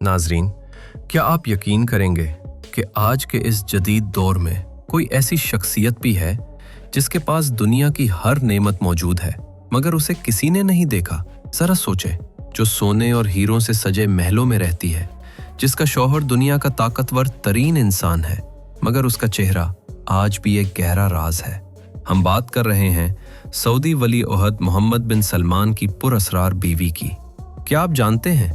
नाजरीन, क्या आप यकीन करेंगे कि आज के इस जदीद दौर में कोई ऐसी शख्सियत भी है जिसके पास दुनिया की हर नेमत मौजूद है मगर उसे किसी ने नहीं देखा। जरा सोचे, जो सोने और हीरों से सजे महलों में रहती है, जिसका शौहर दुनिया का ताकतवर तरीन इंसान है मगर उसका चेहरा आज भी एक गहरा राज है। हम बात कर रहे हैं सऊदी वली ओहद मोहम्मद बिन सलमान की पुरअसरार बीवी की। क्या आप जानते हैं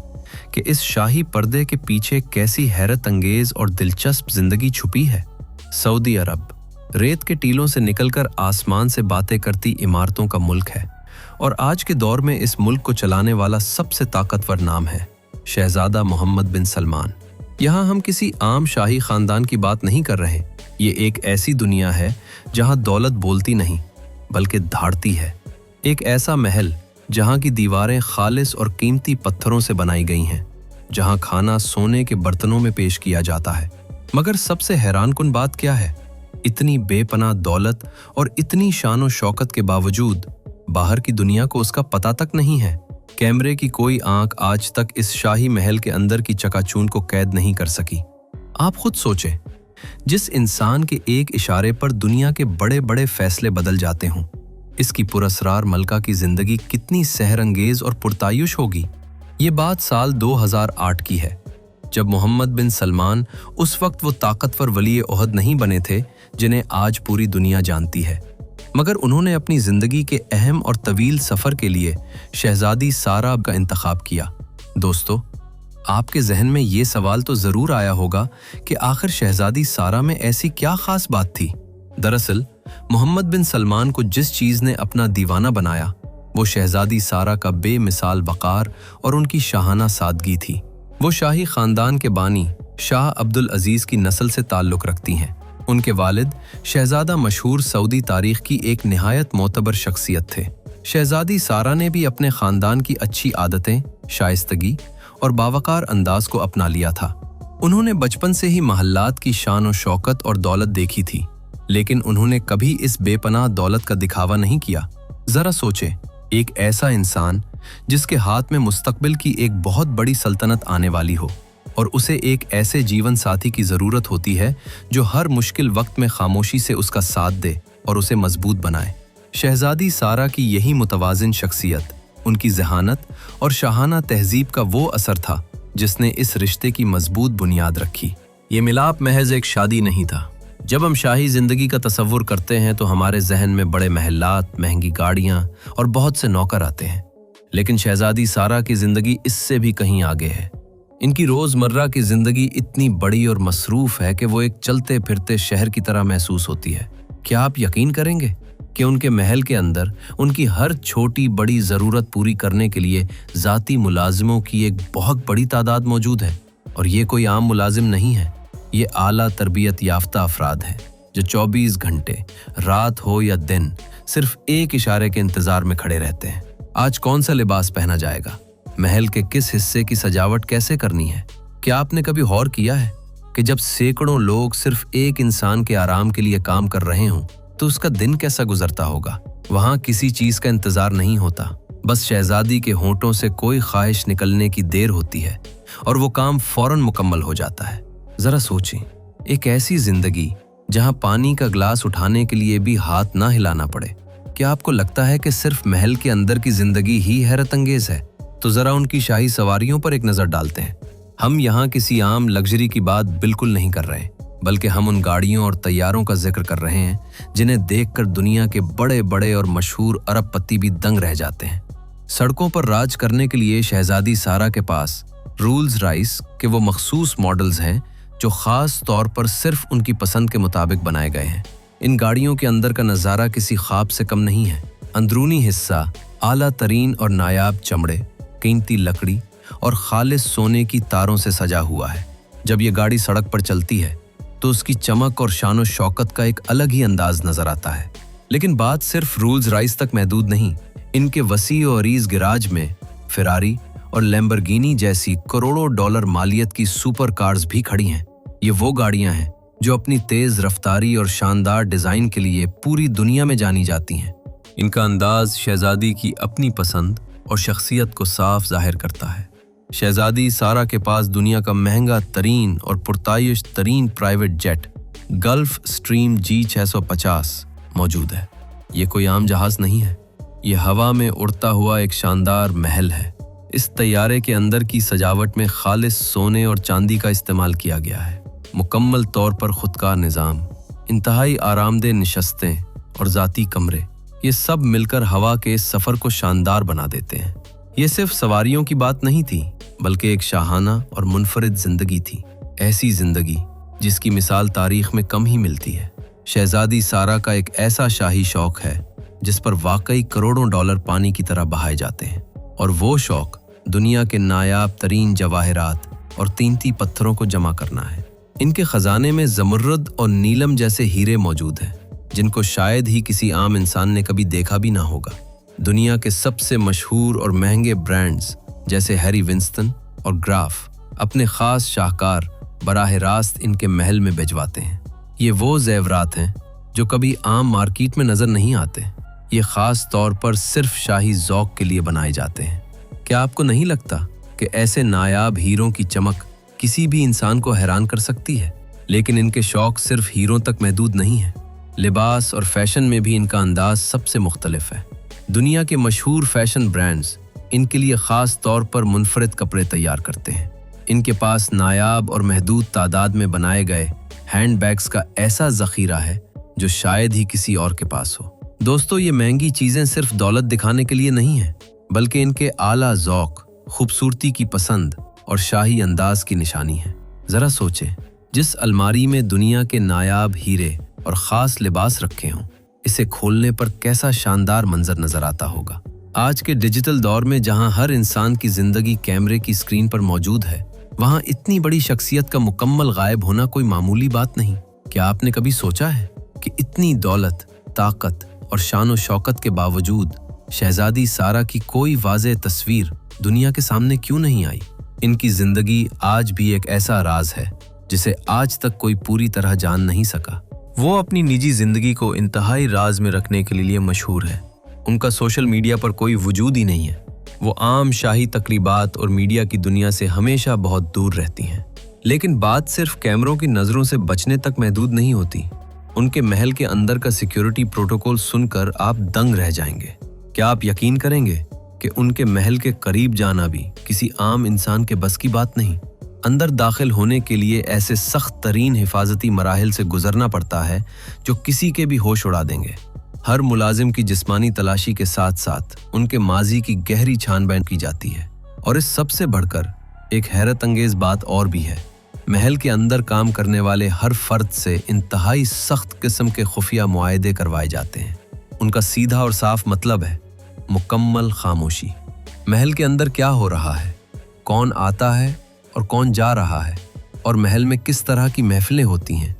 कि इस शाही पर्दे के पीछे कैसी हैरत अंगेज और दिलचस्प जिंदगी छुपी है? सऊदी अरब रेत के टीलों से निकलकर आसमान से बातें करती इमारतों का मुल्क है और आज के दौर में इस मुल्क को चलाने वाला सबसे ताकतवर नाम है शहजादा मोहम्मद बिन सलमान। यहाँ हम किसी आम शाही खानदान की बात नहीं कर रहे। ये एक ऐसी दुनिया है जहाँ दौलत बोलती नहीं बल्कि धाड़ती है। एक ऐसा महल जहाँ की दीवारें खालिस और कीमती पत्थरों से बनाई गई हैं, जहाँ खाना सोने के बर्तनों में पेश किया जाता है। मगर सबसे हैरानकुन बात क्या है? इतनी बेपनाह दौलत और इतनी शान और शौकत के बावजूद बाहर की दुनिया को उसका पता तक नहीं है। कैमरे की कोई आंख आज तक इस शाही महल के अंदर की चकाचूंध को कैद नहीं कर सकी। आप खुद सोचें, जिस इंसान के एक इशारे पर दुनिया के बड़े बड़े फैसले बदल जाते हों, इसकी पुरअसरार मलका की जिंदगी कितनी सहरंगेज और पुरतायुश होगी। ये बात साल 2008 की है, जब मोहम्मद बिन सलमान उस वक्त वो ताकतवर वली ओहद नहीं बने थे जिन्हें आज पूरी दुनिया जानती है, मगर उन्होंने अपनी जिंदगी के अहम और तवील सफर के लिए शहजादी सारा का इंतखाब किया। दोस्तों, आपके जहन में ये सवाल तो जरूर आया होगा कि आखिर शहजादी सारा में ऐसी क्या खास बात थी। दरअसल मोहम्मद बिन सलमान को जिस चीज ने अपना दीवाना बनाया वो शहजादी सारा का बेमिसाल वकार और उनकी शाहाना सादगी थी। वो शाही खानदान के बानी शाह अब्दुल अजीज की नस्ल से ताल्लुक रखती हैं। उनके वालिद शहजादा मशहूर सऊदी तारीख की एक निहायत मोतबर शख्सियत थे। शहजादी सारा ने भी अपने खानदान की अच्छी आदतें, शाइस्तगी और बावकार अंदाज को अपना लिया था। उन्होंने बचपन से ही महल्लात की शान और शौकत और दौलत देखी थी, लेकिन उन्होंने कभी इस बेपनाह दौलत का दिखावा नहीं किया। जरा सोचे, एक ऐसा इंसान जिसके हाथ में मुस्तकबिल की एक बहुत बड़ी सल्तनत आने वाली हो और उसे एक ऐसे जीवन साथी की जरूरत होती है जो हर मुश्किल वक्त में खामोशी से उसका साथ दे और उसे मजबूत बनाए। शहजादी सारा की यही मुतवाजिन शख्सियत, उनकी ज़हानत और शाहाना तहजीब का वो असर था जिसने इस रिश्ते की मजबूत बुनियाद रखी। ये मिलाप महज एक शादी नहीं था। जब हम शाही जिंदगी का तसव्वुर करते हैं तो हमारे जहन में बड़े महल्लात, महंगी गाड़ियां और बहुत से नौकर आते हैं, लेकिन शहजादी सारा की जिंदगी इससे भी कहीं आगे है। इनकी रोजमर्रा की जिंदगी इतनी बड़ी और मसरूफ है कि वो एक चलते फिरते शहर की तरह महसूस होती है। क्या आप यकीन करेंगे कि उनके महल के अंदर उनकी हर छोटी बड़ी जरूरत पूरी करने के लिए जाती मुलाजिमों की एक बहुत बड़ी तादाद मौजूद है। और ये कोई आम मुलाजिम नहीं है, ये आला तरबियत याफ्ता अफराद हैं जो 24 घंटे रात हो या दिन सिर्फ एक इशारे के इंतजार में खड़े रहते हैं। आज कौन सा लिबास पहना जाएगा, महल के किस हिस्से की सजावट कैसे करनी है। क्या आपने कभी गौर किया है कि जब सैकड़ों लोग सिर्फ एक इंसान के आराम के लिए काम कर रहे हों तो उसका दिन कैसा गुजरता होगा। वहां किसी चीज का इंतजार नहीं होता, बस शहजादी के होंठों से कोई ख्वाहिश निकलने की देर होती है और वो काम फौरन मुकम्मल हो जाता है। जरा सोचें, एक ऐसी जिंदगी जहां पानी का ग्लास उठाने के लिए भी हाथ ना हिलाना पड़े। क्या आपको लगता है कि सिर्फ महल के अंदर की जिंदगी ही हैरत अंगेज है? तो जरा उनकी शाही सवारियों पर एक नजर डालते हैं। हम यहाँ किसी आम लग्जरी की बात बिल्कुल नहीं कर रहे, बल्कि हम उन गाड़ियों और तैयारों का जिक्र कर रहे हैं जिन्हें देखकर दुनिया के बड़े बड़े और मशहूर अरबपति भी दंग रह जाते हैं। सड़कों पर राज करने के लिए शहजादी सारा के पास रोल्स रॉयस के वो मखसूस मॉडल्स हैं जो खास तौर पर सिर्फ उनकी पसंद के मुताबिक बनाए गए हैं। इन गाड़ियों के अंदर का नज़ारा किसी ख्वाब से कम नहीं है। अंदरूनी हिस्सा आला तरीन और नायाब चमड़े, कीमती लकड़ी और खालिस सोने की तारों से सजा हुआ है। जब ये गाड़ी सड़क पर चलती है तो उसकी चमक और शान और शौकत का एक अलग ही अंदाज नजर आता है। लेकिन बात सिर्फ रोल्स रॉयस तक महदूद नहीं। इनके वसी और अरीज गिराज में फेरारी और लैम्बोर्गिनी जैसी करोड़ों डॉलर मालियत की सुपर कार्स भी खड़ी हैं। ये वो गाड़ियां हैं जो अपनी तेज रफ्तारी और शानदार डिजाइन के लिए पूरी दुनिया में जानी जाती हैं। इनका अंदाज शहजादी की अपनी पसंद और शख्सियत को साफ जाहिर करता है। शहजादी सारा के पास दुनिया का महंगा तरीन और पुरताइश तरीन private jet gulf stream G650 मौजूद है। ये कोई आम जहाज नहीं है, ये हवा में उड़ता हुआ एक शानदार महल है। इस तैयारे के अंदर की सजावट में खालिस सोने और चांदी का इस्तेमाल किया गया है। मुकम्मल तौर पर खुदकार निज़ाम, इंतहाई आरामदेह नशस्तें और ज़ाती कमरे, ये सब मिलकर हवा के इस सफ़र को शानदार बना देते हैं। ये सिर्फ सवारियों की बात नहीं थी, बल्कि एक शाहाना और मुनफरिद ज़िंदगी थी। ऐसी ज़िंदगी जिसकी मिसाल तारीख में कम ही मिलती है। शहजादी सारा का एक ऐसा शाही शौक है जिस पर वाकई करोड़ों डॉलर पानी की तरह बहाए जाते हैं, और वो शौक दुनिया के नायाब तरीन जवाहरात और कीमती पत्थरों को जमा करना है। इनके खजाने में ज़मुर्रद और नीलम जैसे हीरे मौजूद हैं, जिनको शायद ही किसी आम इंसान ने कभी देखा भी ना होगा। दुनिया के सबसे मशहूर और महंगे ब्रांड्स जैसे हैरी विंस्टन और ग्राफ अपने ख़ास शाहकार बराह रास्त इनके महल में भिजवाते हैं। ये वो ज़ेवरात हैं जो कभी आम मार्केट में नज़र नहीं आते। ये ख़ास तौर पर सिर्फ शाही ज़ौक़ के लिए बनाए जाते हैं। क्या आपको नहीं लगता कि ऐसे नायाब हीरों की चमक किसी भी इंसान को हैरान कर सकती है? लेकिन इनके शौक सिर्फ हीरों तक महदूद नहीं है। लिबास और फैशन में भी इनका अंदाज सबसे मुख्तलिफ है। दुनिया के मशहूर फैशन ब्रांड्स इनके लिए ख़ास तौर पर मुनफरिद कपड़े तैयार करते हैं। इनके पास नायाब और महदूद तादाद में बनाए गए हैंड बैग्स का ऐसा ज़ख़ीरा है जो शायद ही किसी और के पास हो। दोस्तों, ये महंगी चीज़ें सिर्फ दौलत दिखाने के लिए नहीं हैं, बल्कि इनके आला ज़ौक़, खूबसूरती की पसंद और शाही अंदाज की निशानी है। ज़रा सोचें, जिस अलमारी में दुनिया के नायाब हीरे और ख़ास लिबास रखे हों, इसे खोलने पर कैसा शानदार मंजर नज़र आता होगा। आज के डिजिटल दौर में जहां हर इंसान की ज़िंदगी कैमरे की स्क्रीन पर मौजूद है, वहां इतनी बड़ी शख्सियत का मुकम्मल गायब होना कोई मामूली बात नहीं। क्या आपने कभी सोचा है कि इतनी दौलत, ताकत और शान व शौकत के बावजूद शहजादी सारा की कोई वाज़ेह तस्वीर दुनिया के सामने क्यों नहीं आई? इनकी ज़िंदगी आज भी एक ऐसा राज है जिसे आज तक कोई पूरी तरह जान नहीं सका। वो अपनी निजी ज़िंदगी को इंतहाई राज में रखने के लिए मशहूर है। उनका सोशल मीडिया पर कोई वजूद ही नहीं है। वो आम शाही तकरीबात और मीडिया की दुनिया से हमेशा बहुत दूर रहती हैं। लेकिन बात सिर्फ कैमरों की नज़रों से बचने तक महदूद नहीं होती। उनके महल के अंदर का सिक्योरिटी प्रोटोकॉल सुनकर आप दंग रह जाएंगे। क्या आप यकीन करेंगे कि उनके महल के करीब जाना भी किसी आम इंसान के बस की बात नहीं। अंदर दाखिल होने के लिए ऐसे सख्त तरीन हिफाजती मराहिल से गुजरना पड़ता है जो किसी के भी होश उड़ा देंगे। हर मुलाजिम की जिस्मानी तलाशी के साथ साथ उनके माजी की गहरी छानबीन की जाती है। और इस सबसे बढ़कर एक हैरत अंगेज बात और भी है। महल के अंदर काम करने वाले हर फर्द से इंतहाई सख्त किस्म के खुफिया मुआहदे करवाए जाते हैं। उनका सीधा और साफ मतलब है मुकम्मल खामोशी। महल के अंदर क्या हो रहा है, कौन आता है और कौन जा रहा है, और महल में किस तरह की महफिलें होती हैं,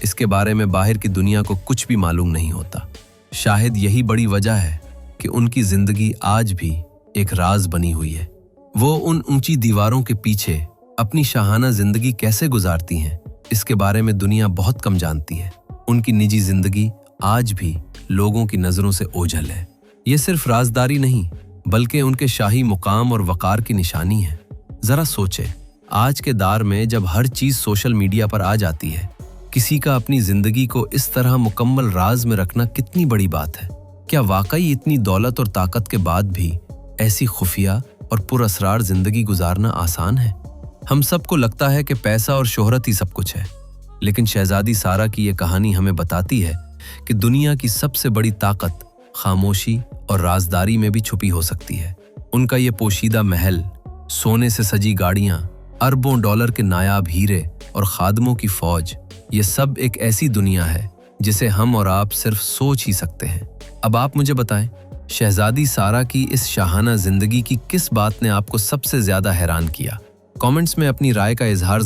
इसके बारे में बाहर की दुनिया को कुछ भी मालूम नहीं होता। शायद यही बड़ी वजह है कि उनकी जिंदगी आज भी एक राज बनी हुई है। वो उन ऊंची दीवारों के पीछे अपनी शाहाना जिंदगी कैसे गुजारती हैं, इसके बारे में दुनिया बहुत कम जानती है। उनकी निजी जिंदगी आज भी लोगों की नजरों से ओझल है। ये सिर्फ राजदारी नहीं, बल्कि उनके शाही मुकाम और वकार की निशानी है। जरा सोचे, आज के दौर में जब हर चीज सोशल मीडिया पर आ जाती है, किसी का अपनी जिंदगी को इस तरह मुकम्मल राज में रखना कितनी बड़ी बात है। क्या वाकई इतनी दौलत और ताकत के बाद भी ऐसी खुफिया और पुरअसरार जिंदगी गुजारना आसान है? हम सबको लगता है कि पैसा और शोहरत ही सब कुछ है, लेकिन शहजादी सारा की ये कहानी हमें बताती है कि दुनिया की सबसे बड़ी ताकत खामोशी और राजदारी में भी छुपी हो सकती है। उनका ये पोशीदा महल, सोने से सजी गाड़ियां, अरबों डॉलर के नायाब हीरे और खादमों की फौज, ये सब एक ऐसी दुनिया है जिसे हम और आप सिर्फ सोच ही सकते हैं। अब आप मुझे बताएं, शहजादी सारा की इस शाहाना जिंदगी की किस बात ने आपको सबसे ज्यादा हैरान किया? कमेंट्स में अपनी राय का इजहार